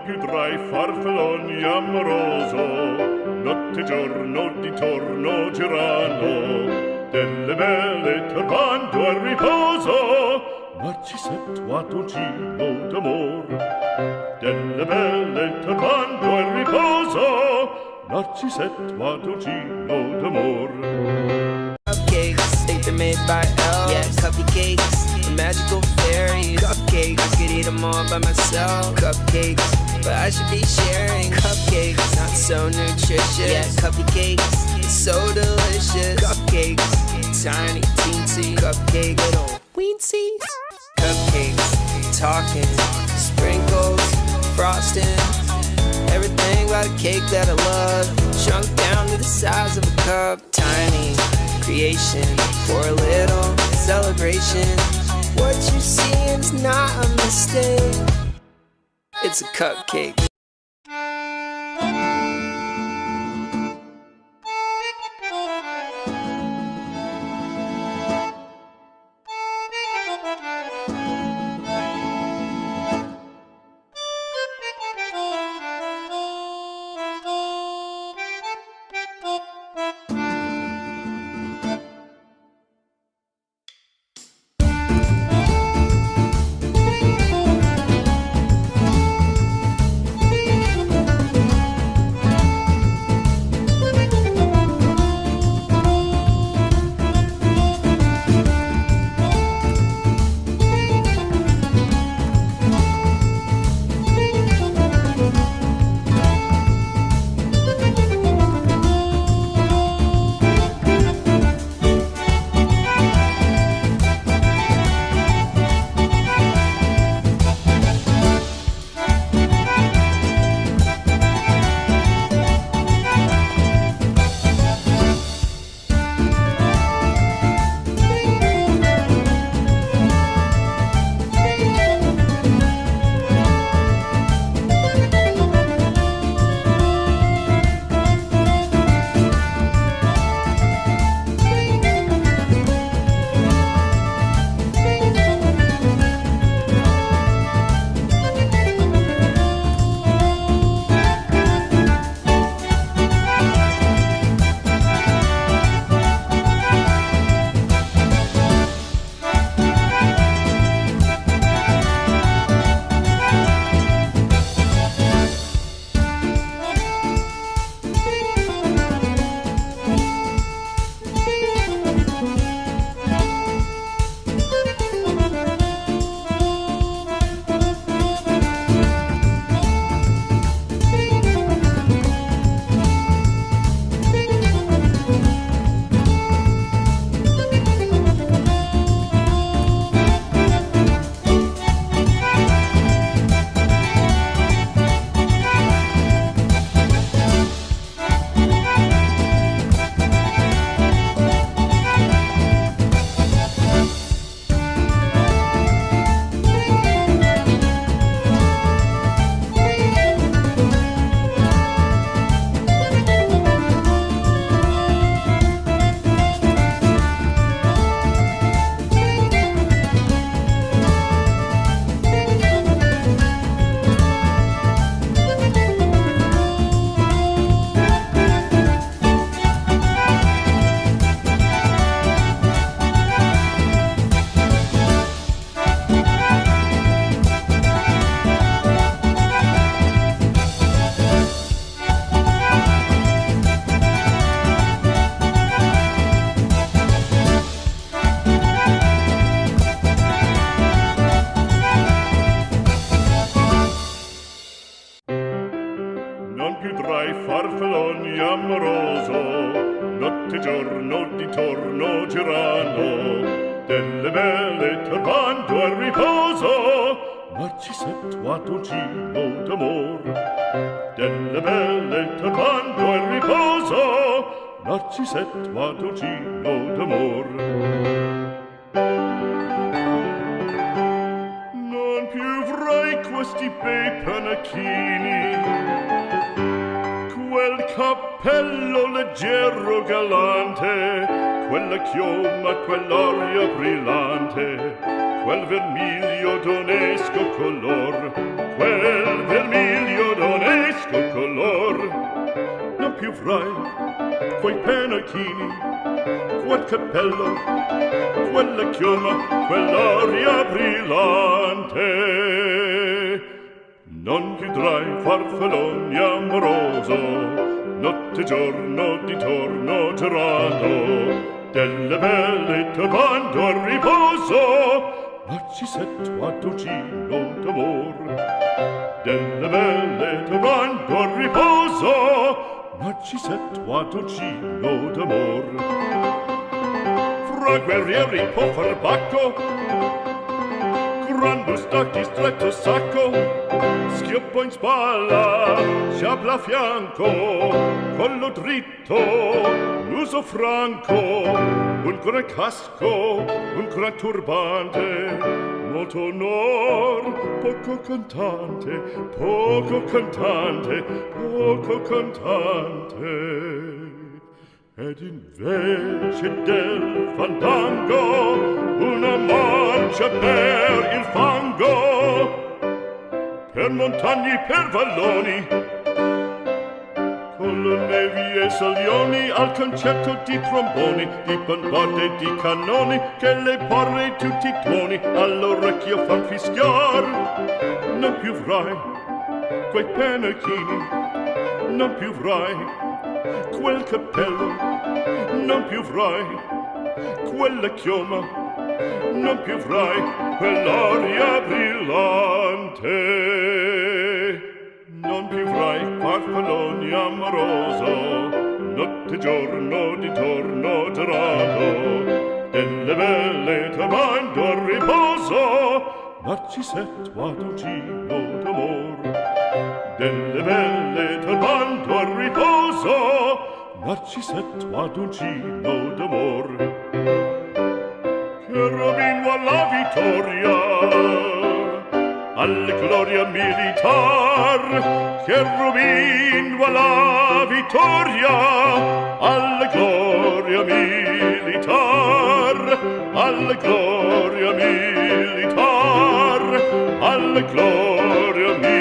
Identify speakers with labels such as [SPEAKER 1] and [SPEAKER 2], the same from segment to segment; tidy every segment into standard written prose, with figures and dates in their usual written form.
[SPEAKER 1] più tra i farfalloni amoroso, notte e giorno di torno girano, delle belle turbando al riposo, Narcisetto ad un giro d'amor. Delle belle turbando al riposo, Narcisetto ad un giro d'amor.
[SPEAKER 2] Cupcakes, think they're made by elves. Yeah, cupcakes, the magical fairies. Cupcakes, I could eat them all by myself. Cupcakes, but I should be sharing. Cupcakes, not so nutritious. Yeah, cupcakes, so delicious. Cupcakes, tiny, teensy. Cupcake, little weensy. Cupcakes, talking, sprinkles, frosting. Everything about a cake that I love, shrunk down to the size of a cup. Tiny creation for a little celebration. What you're seeing's not a mistake. It's a cupcake.
[SPEAKER 1] farfalloni amoroso, notte e giorno di torno girano, delle belle turbando al riposo, Narcisetto a dolcino d'amor. Delle belle turbando al riposo, Narcisetto a dolcino d'amor. Non più avrai questi bei panacchini, quel cappello leggero galante, quella chioma, quell'aria brillante, quel vermiglio d'onesco color, quel vermiglio pennacchini, quel cappello, quella chioma, quell'aria brillante. Non chiudrai farfalloni amoroso, notte e giorno di torno girando, delle belle turbando a riposo, Narcisetto a dolcino d'amor. Delle belle turbando a riposo, Narcisetto a dolcino d'amor. Fra guerrieri può far bacco, gran bustacchi stretto sacco, schioppo in spalla, sciabla a fianco, collo dritto, l'uso franco, un gran casco, un gran turbante, molto onor, poco cantante, poco cantante, poco cantante. Ed invece del fandango una marcia per il fango, per montagne, per valloni, con le nevi e salioni, al concerto di tromboni, di bombarde e di cannoni, che le porre tutti i tuoni all'orecchio fan fischiar. Non più avrai quei pennacchini, non più avrai quel cappello, non più avrai quella chioma, non più avrai quell'aria brillante, non più avrai farfalloni amoroso, notte e giorno di torno girando, delle belle turbando a riposo, Narcisetto a dolcino d'amor. Delle belle turbando a riposo, Narcisetto a dolcino d'amor. Cherubino alla vittoria, alla gloria militar. Cherubino alla vittoria, alla gloria militar. Alla gloria militar, alla gloria militar.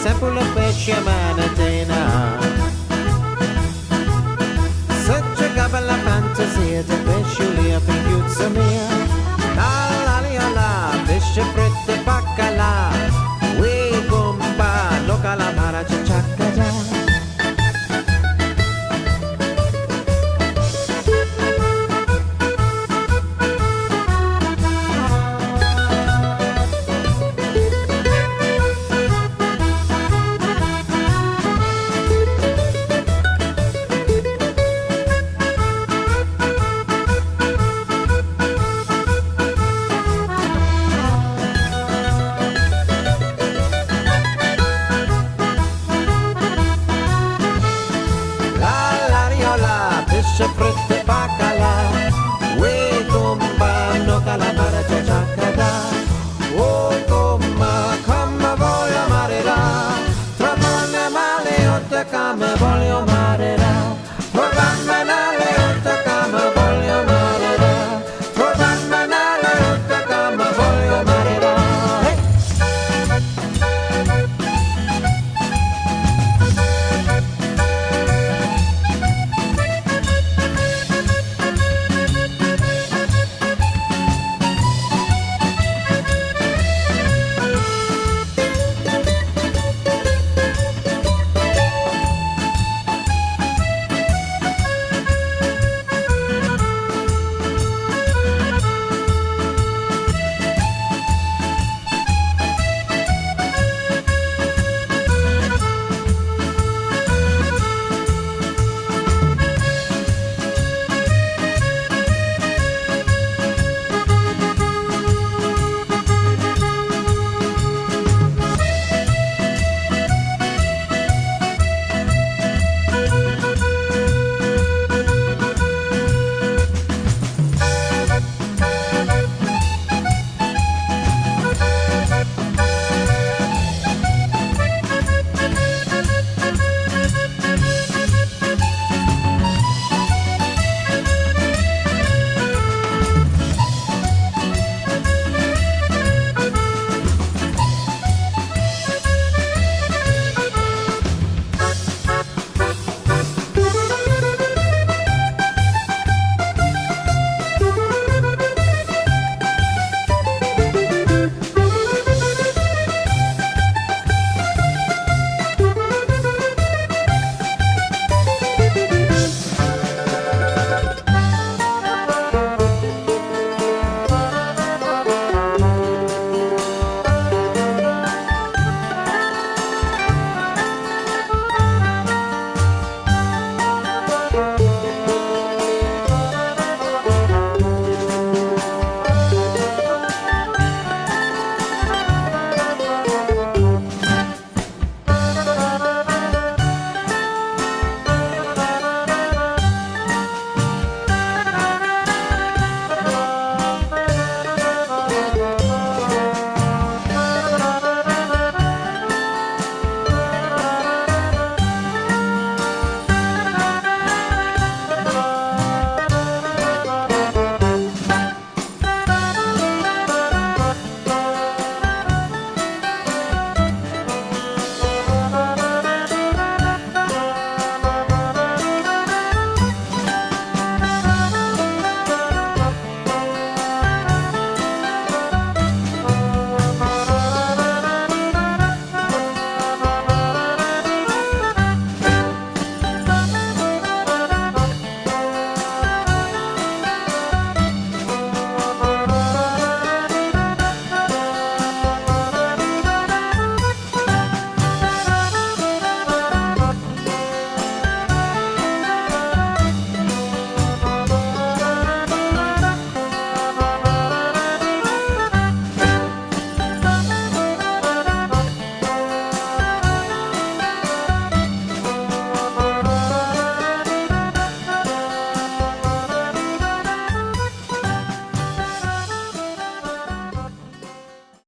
[SPEAKER 3] Sempre la pesce manatena